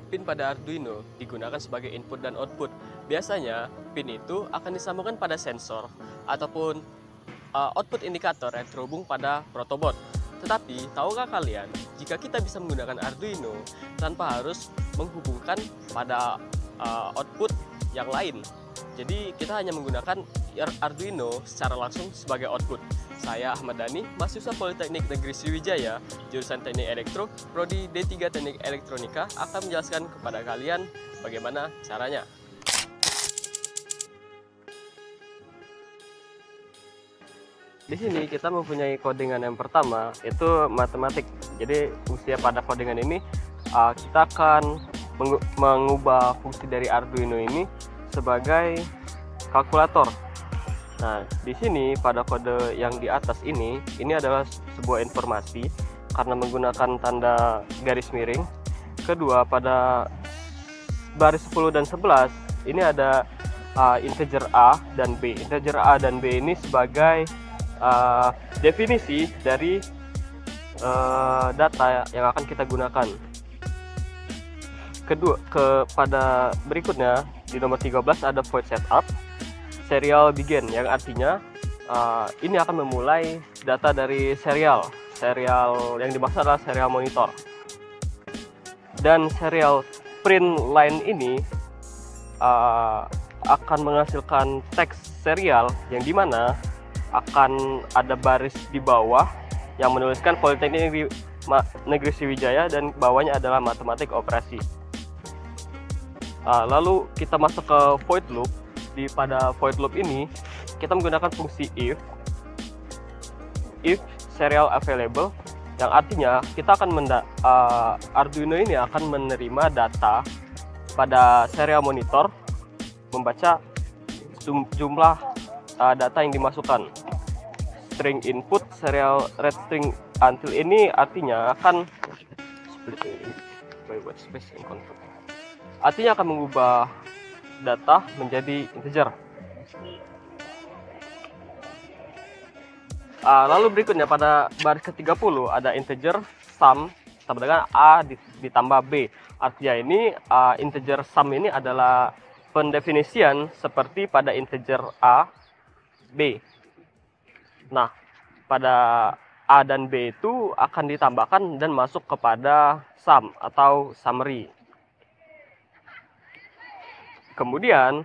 pin pada Arduino digunakan sebagai input dan output. Biasanya, pin itu akan disambungkan pada sensor ataupun output indikator yang terhubung pada protobot. Tetapi, tahukah kalian, jika kita bisa menggunakan Arduino tanpa harus menghubungkan pada output yang lain. Jadi, kita hanya menggunakan Arduino secara langsung sebagai output. Saya Ahmad Dhani, mahasiswa Politeknik Negeri Sriwijaya, jurusan Teknik Elektro, Prodi D3 Teknik Elektronika, akan menjelaskan kepada kalian bagaimana caranya. Di sini kita mempunyai codingan yang pertama, itu matematik. Jadi fungsinya pada codingan ini, kita akan mengubah fungsi dari Arduino ini sebagai kalkulator. Nah, di sini pada kode yang di atas ini adalah sebuah informasi karena menggunakan tanda garis miring. Kedua, pada baris 10 dan 11 ini ada integer A dan B. Integer A dan B ini sebagai definisi dari data yang akan kita gunakan. Kedua, pada berikutnya di nomor 13 ada void setup serial begin, yang artinya ini akan memulai data dari serial yang dimaksud adalah serial monitor. Dan serial print line ini akan menghasilkan teks serial yang dimana akan ada baris di bawah yang menuliskan Politeknik Negeri Sriwijaya dan bawahnya adalah matematik operasi. Lalu kita masuk ke void loop. Pada void loop ini kita menggunakan fungsi if serial available, yang artinya kita akan Arduino ini akan menerima data pada serial monitor, membaca jumlah data yang dimasukkan. String input serial read string until ini artinya akan mengubah data menjadi integer. Lalu berikutnya pada baris ke-30 ada integer sum sama dengan A ditambah B. Artinya ini integer sum ini adalah pendefinisian seperti pada integer A, B. Nah, pada A dan B itu akan ditambahkan dan masuk kepada sum atau summary. Kemudian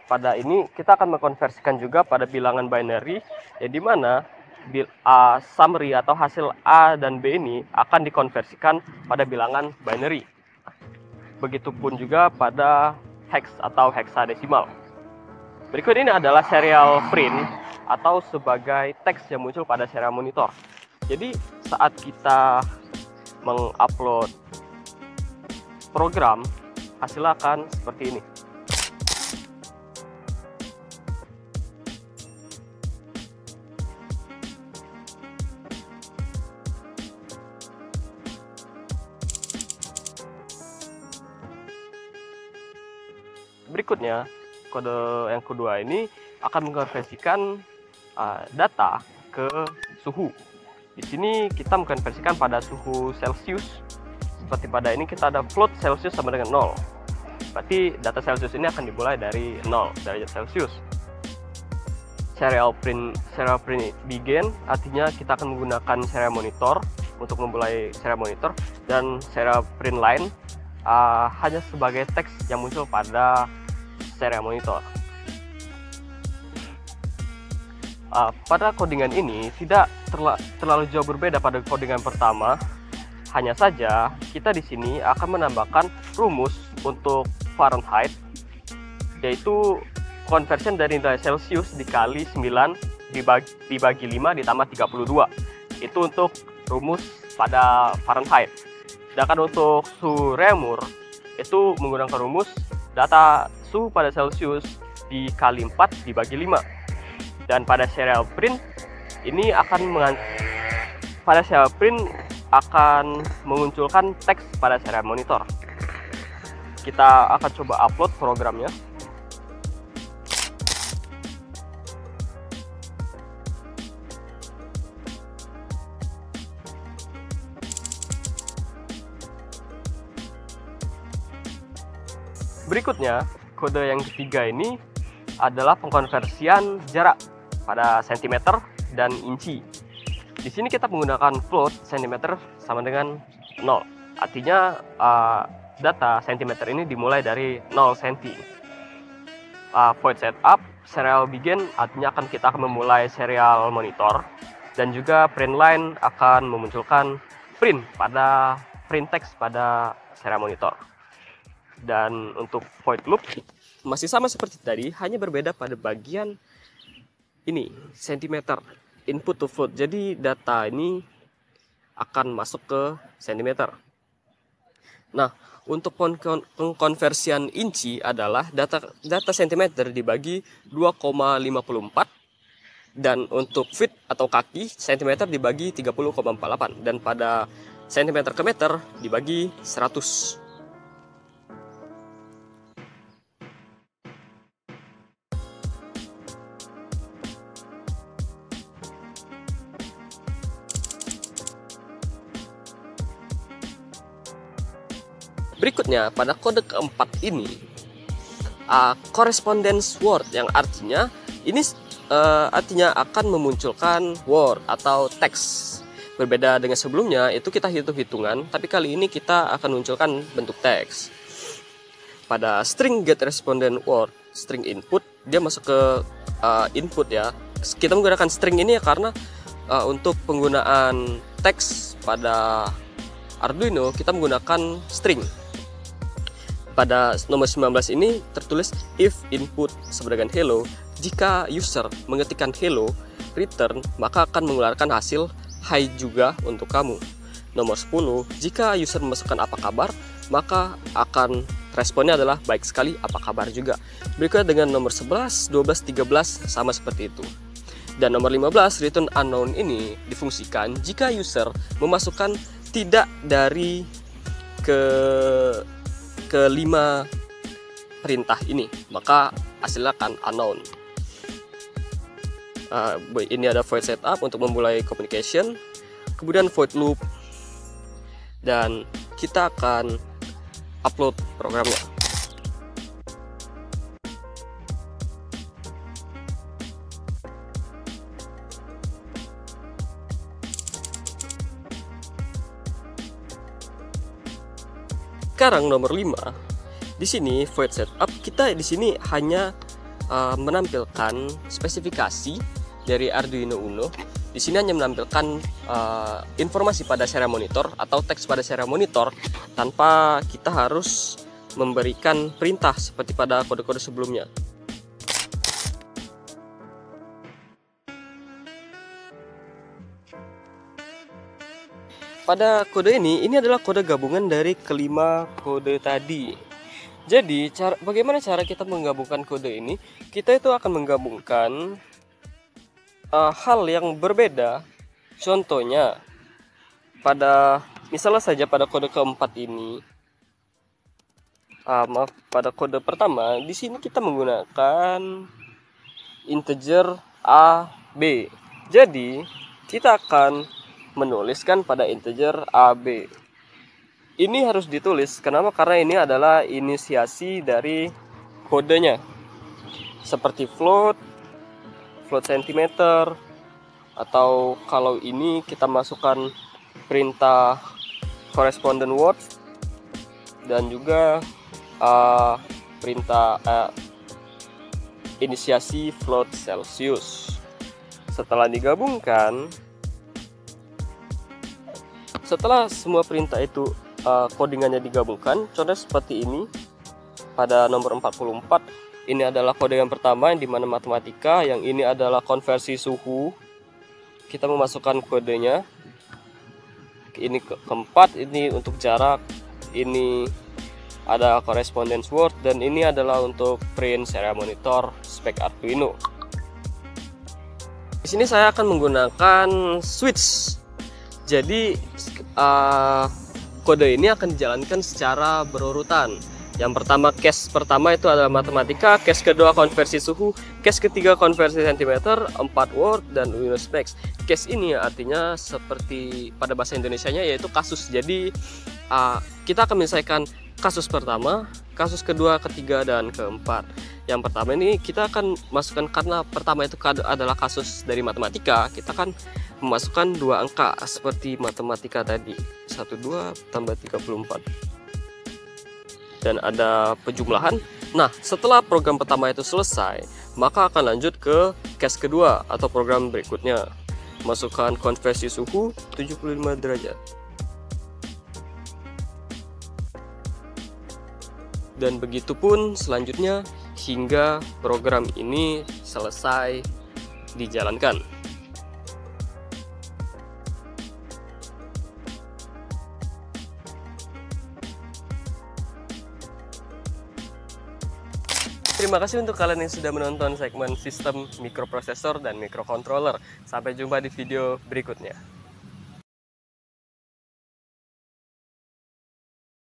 pada ini kita akan mengkonversikan juga pada bilangan binary, ya, di mana summary atau hasil A dan B ini akan dikonversikan pada bilangan binary. Begitupun juga pada hex atau hexadesimal. Berikut ini adalah serial print atau sebagai teks yang muncul pada serial monitor. Jadi saat kita mengupload program, hasilnya akan seperti ini. Berikutnya, kode yang kedua ini akan mengkonversikan data ke suhu. Di sini kita mengkonversikan pada suhu Celsius. Seperti pada ini kita ada float Celsius sama dengan 0. Berarti data Celsius ini akan dimulai dari 0 derajat Celsius. Serial print begin artinya kita akan menggunakan serial monitor untuk memulai serial monitor, dan serial print line hanya sebagai teks yang muncul pada serial monitor. Pada codingan ini tidak terlalu jauh berbeda pada codingan pertama. Hanya saja kita di sini akan menambahkan rumus untuk Fahrenheit, yaitu conversion dari nilai Celsius dikali 9 dibagi 5 ditambah 32. Itu untuk rumus pada Fahrenheit. Sedangkan untuk suhu Reaumur itu menggunakan rumus data suhu pada Celsius dikali 4 dibagi 5. Dan pada serial print ini akan mengunculkan teks pada serial monitor. Kita akan coba upload programnya. Berikutnya, kode yang ketiga ini adalah pengkonversian jarak pada sentimeter dan inci. Di sini kita menggunakan float sentimeter sama dengan 0. Artinya data sentimeter ini dimulai dari 0 cm. Void setup, serial begin artinya kita akan memulai serial monitor, dan juga print line akan memunculkan print text pada serial monitor. Dan untuk void loop masih sama seperti tadi, hanya berbeda pada bagian ini, sentimeter, input to float. Jadi data ini akan masuk ke sentimeter. Nah, untuk pengkonversian inci adalah data sentimeter dibagi 2,54, dan untuk feet atau kaki sentimeter dibagi 30,48, dan pada sentimeter ke meter dibagi 100. Berikutnya, pada kode keempat ini, correspondence word, yang artinya artinya akan memunculkan word atau teks. Berbeda dengan sebelumnya, itu kita hitung-hitungan, tapi kali ini kita akan munculkan bentuk teks. Pada string get respondent word, string input, dia masuk ke input ya. Kita menggunakan string ini ya karena untuk penggunaan teks pada Arduino kita menggunakan string. Pada nomor 19 ini tertulis if input sama dengan hello, jika user mengetikkan hello return, maka akan mengeluarkan hasil hi juga untuk kamu. Nomor 10, jika user memasukkan apa kabar, maka akan responnya adalah baik sekali, apa kabar juga. Berikutnya dengan nomor 11, 12, 13 sama seperti itu. Dan nomor 15, return unknown ini difungsikan jika user memasukkan tidak dari kelima perintah ini, maka hasilnya akan unknown. Ini ada void setup untuk memulai communication, kemudian void loop, dan kita akan upload programnya. Sekarang nomor 5. Di sini void setup, kita di sini hanya menampilkan spesifikasi dari Arduino Uno. Di sini hanya menampilkan informasi pada serial monitor atau teks pada serial monitor tanpa kita harus memberikan perintah seperti pada kode-kode sebelumnya. Pada kode ini adalah kode gabungan dari kelima kode tadi. Jadi, bagaimana cara kita menggabungkan kode ini? Kita itu akan menggabungkan hal yang berbeda. Contohnya, misalnya saja pada kode keempat ini, pada kode pertama, di sini kita menggunakan integer A, B. Jadi, kita akan menuliskan pada integer AB. Ini harus ditulis, kenapa? Karena ini adalah inisiasi dari kodenya. Seperti float centimeter, atau kalau ini kita masukkan perintah correspondent word, dan juga perintah inisiasi float Celsius. Setelah digabungkan, setelah semua perintah itu codingannya digabungkan, contohnya seperti ini. Pada nomor 44, ini adalah kode yang pertama, yang dimana matematika, yang ini adalah konversi suhu. Kita memasukkan kodenya. Ini keempat, ini untuk jarak, ini ada correspondence word, dan ini adalah untuk print serial monitor spek Arduino. Di sini saya akan menggunakan switch. Jadi kode ini akan dijalankan secara berurutan. Yang pertama, case pertama itu adalah matematika, case kedua konversi suhu, case ketiga konversi sentimeter, 4 word, dan Uno specs. Case ini artinya seperti pada bahasa Indonesianya yaitu kasus. Jadi kita akan menyelesaikan kasus pertama, kasus kedua, ketiga, dan keempat. Yang pertama ini kita akan masukkan, karena pertama itu adalah kasus dari matematika, kita akan memasukkan dua angka seperti matematika tadi, 12 tambah 34, dan ada penjumlahan. Nah, setelah program pertama itu selesai, maka akan lanjut ke case kedua atau program berikutnya. Masukkan konversi suhu 75 derajat. Dan begitu pun selanjutnya hingga program ini selesai dijalankan. Terima kasih untuk kalian yang sudah menonton segmen sistem mikroprosesor dan mikrocontroller. Sampai jumpa di video berikutnya.